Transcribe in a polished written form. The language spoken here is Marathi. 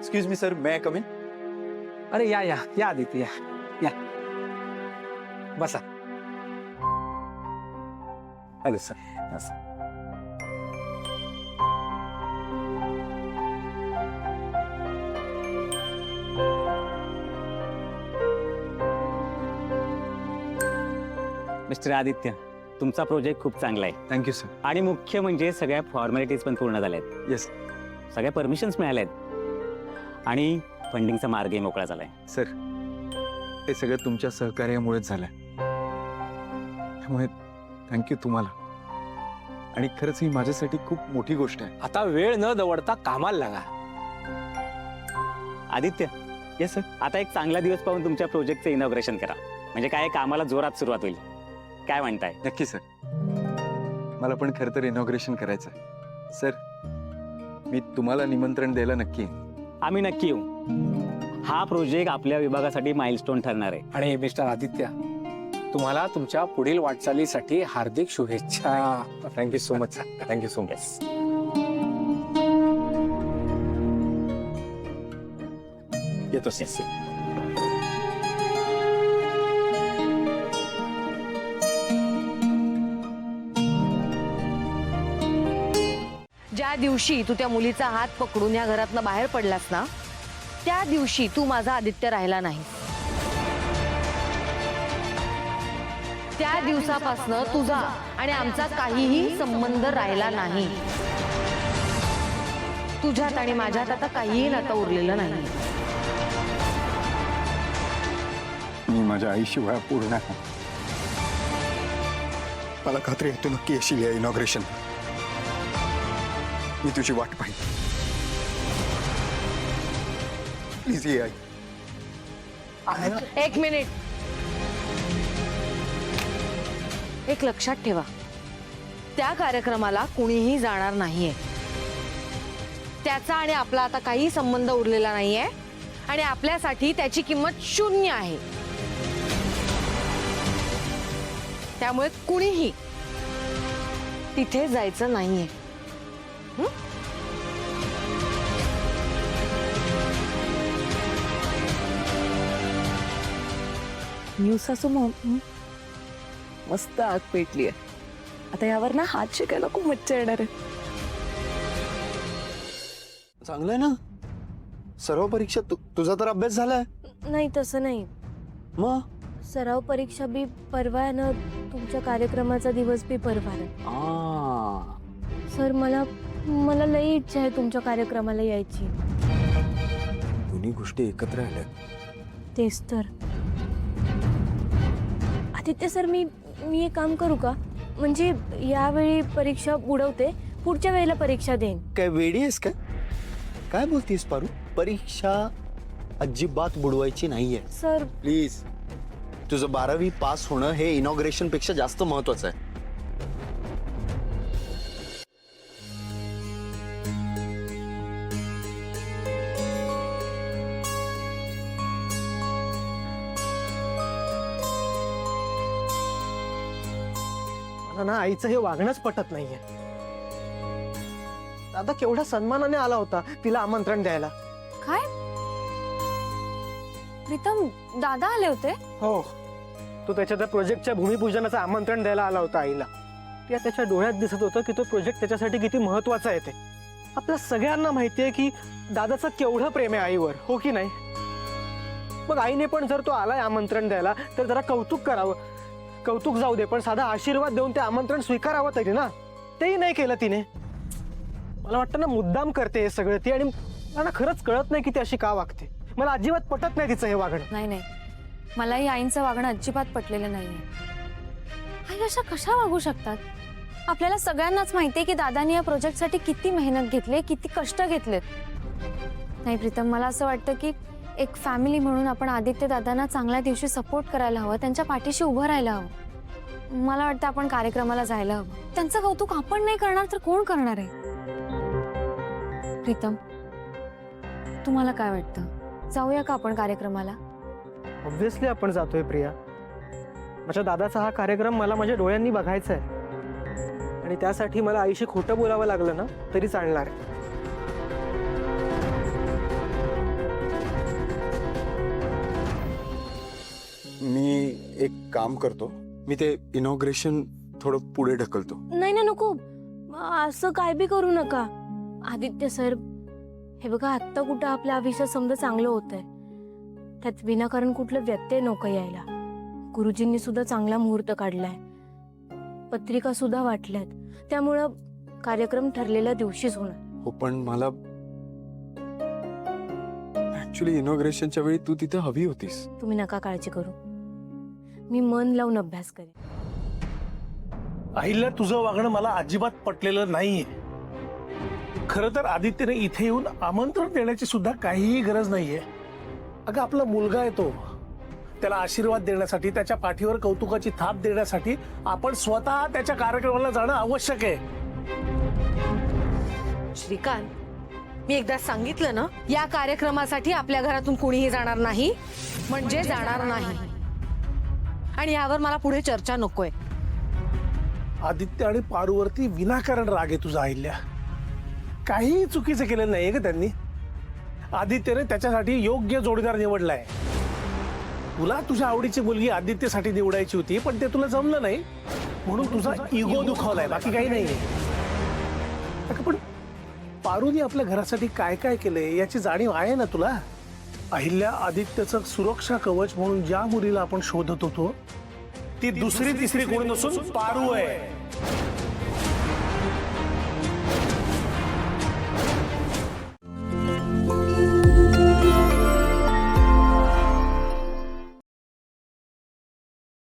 Excuse me sir, may I come in? अरे या या या आदित्य, या बसा. Hello sir. मिस्टर आदित्य, तुमचा प्रोजेक्ट खूप चांगला आहे थँक्यू सर. आणि मुख्य म्हणजे सगळ्या फॉर्मॅलिटीज पण पूर्ण झाल्या आहेत. येस सगळ्या परमिशन्स मिळाल्या आहेत आणि फंडिंगचा मार्गही मोकळा झालाय. सर, हे सगळं तुमच्या सहकार्यामुळेच झालंय, त्यामुळे थँक्यू तुम्हाला. आणि खरंच ही माझ्यासाठी खूप मोठी गोष्ट आहे. आता वेळ न दवडता कामाला लागा. Aditya, yes sir. आता एक चांगला दिवस पाहून तुमच्या प्रोजेक्टचं इनॉग्रेशन करा, म्हणजे काय कामाला जोरात सुरुवात होईल. काय म्हणताय? नक्की सर. मला पण खरं तर इनॉग्रेशन करायचं आहे. सर, मी तुम्हाला निमंत्रण द्यायला नक्की येईन. आम्ही नक्की येऊ. हा प्रोजेक्ट आपल्या विभागासाठी माइलस्टोन ठरणार आहे. आणि मिस्टर आदित्य, तुम्हाला तुमच्या पुढील वाटचालीसाठी हार्दिक शुभेच्छा. Thank you so much. Thank you so much. येतो सर. ज्या दिवशी तू त्या मुलीचा हात पकडून या घरातनं बाहेर पडलास ना, त्या दिवशी तू माझा आदित्य राहिला नाही. त्या दिवसापासनं तुझा आणि आमचा काहीही संबंध राहिला नाही. तुझ्यात आणि माझ्यात आता काहीही नातं उरलेलं नाही. मी माझ्या आयुष्यभर पूर्ण आहे. मला खात्री आहे तू नक्की येशील या इनॉग्रेशन. मी तुझी वाट पाहिन. प्लीज ये आई. एक मिनिट. एक लक्षात ठेवा, त्या कार्यक्रमाला कुणीही जाणार नाहीये. त्याचा आणि आपला आता काही संबंध उरलेला नाहीये आणि आपल्यासाठी त्याची किंमत 0 आहे. त्यामुळे कुणीही तिथे जायचं नाहीये. सासू मस्त आग पेटली आहे. आता यावर ना हात शिकायला खूप मज्जा येणार आहे. चांगलं आहे ना. सर्व परीक्षा तुझा तर अभ्यास झालाय. नाही तसं नाही. मग सराव परीक्षा बी परवा आहे ना, तुमच्या कार्यक्रमाचा दिवस बी परवा आहे. सर, मला लई इच्छा आहे तुमच्या कार्यक्रमाला यायची. दोन्ही गोष्टी एकत्र आल्या. तेच तर. आदित्य सर, मी एक काम करू का? म्हणजे यावेळी परीक्षा बुडवते, पुढच्या वेळेला परीक्षा देईन. काय वेडी आहेस का? काय बोलतीस पारू? परीक्षा अजिबात बुडवायची नाहीये सर. प्लीज. तुझं 12वी पास होणं हे इनॉग्रेशन पेक्षा जास्त महत्वाचं आहे. मला ना आईचं हे वागणंच पटत नाहीये. दादा केवढ्या सन्मानाने आला होता तिला आमंत्रण द्यायला. काय प्रीतम, दादा आले होते? हो, तो त्याच्या त्या प्रोजेक्टच्या भूमिपूजनाचं आमंत्रण द्यायला आला होता आईला. त्याच्या डोळ्यात दिसत होतं की तो प्रोजेक्ट त्याच्यासाठी किती महत्वाचा आहे. ते आपल्या सगळ्यांना माहितीये की दादाचं केवढं प्रेम आहे आईवर, हो की नाही? मग आईने पण जर तो आलाय आमंत्रण द्यायला तर जरा कौतुक करावं. कौतुक जाऊ दे, पण साधा आशीर्वाद देऊन ते आमंत्रण स्वीकारावं तरी ना. तेही नाही केलं तिने. मला वाटतं ना मुद्दाम करते हे सगळं ती, आणि मला खरंच कळत नाही की ती अशी का वागते. मला अजिबात पटत नाही तिचं हे वागणं. नाही, मलाही आईंचं वागणं अजिबात पटलेलं नाहीये. आई अशा कशा वागू शकतात? आपल्याला सगळ्यांनाच माहितीये की दादानी या प्रोजेक्टसाठी किती मेहनत घेतली, किती कष्ट घेतलेत. नाही प्रीतम, मला असं वाटतं की एक फॅमिली म्हणून आपण आदित्य दादांना चांगल्या दिवशी सपोर्ट करायला हवं, त्यांच्या पाठीशी उभं राहायला हवं. मला वाटतं आपण कार्यक्रमाला जायला हवं. त्यांचं कौतुक आपण नाही करणार तर कोण करणार आहे? प्रीतम, तुम्हाला काय वाटतं? जाऊया का आपण कार्यक्रमाला? ऑब्व्हियसली आपण जातोय प्रिया. माझ्या दादाचा हा कार्यक्रम मला माझ्या डोळ्यांनी बघायचा आहे, आणि त्यासाठी मला आईशी खोटं बोलावं लागलं ना तरी चालणार आहे. मी एक काम करतो, मी ते इनॉग्रेशन थोडं पुढे ढकलतो. नाही ना, नको. असं काय बी करू नका. आदित्य सर, हे बघा, आत्ता कुठं आपल्या आयुष्यात समजा चांगलं होतंय, त्यात विनाकारण कुठलं व्यत्यय नको यायला. गुरुजींनी सुद्धा चांगला मुहूर्त काढलाय, पत्रिका सुद्धा वाटल्यात, त्यामुळं कार्यक्रम ठरलेल्या दिवशीच होणार. हो, पण मला ऍक्च्युली इनॉग्रेशनच्या वेळी तू तिथे हवी होतीस. तुम्ही नका काळजी करू, मी मन लावून अभ्यास करेन. अहिल्या, तुझं वागणं मला अजिबात पटलेलं नाहीये. खरं तर आदित्यने इथे येऊन आमंत्रण देण्याची सुद्धा काहीही गरज नाहीये. अगं, आपला मुलगा आहे तो, त्याला आशीर्वाद देण्यासाठी, त्याच्या पाठीवर कौतुकाची थाप देण्यासाठी आपण स्वतः त्याच्या कार्यक्रमाला जाणं आवश्यक आहे. श्रीकांत, मी एकदा सांगितलं ना, या कार्यक्रमासाठी आपल्या घरातून कुणीही जाणार नाही म्हणजे जाणार नाही. आणि यावर मला पुढे चर्चा नकोय. आदित्य आणि पारूवरती विनाकारण राग आहे तुझा अहिल्या. काही चुकीचं केलेलं नाहीये का त्यांनी. आदित्यने त्याच्यासाठी योग्य जोडीदार निवडलाय. तुला तुझ्या आवडीची मुलगी आदित्यसाठी निवडायची होती, पण ते तुला जमलं नाही म्हणून तुझा इगो दुखावलाय, बाकी काही नाहीये. पण पारूने आपल्या घरासाठी काय काय केलंय याची जाणीव आहे ना तुला. अहिल्या, आदित्यचं सुरक्षा कवच म्हणून ज्या मुलीला आपण शोधत होतो ती दुसरी तिसरी कोणी नसून पारू आहे.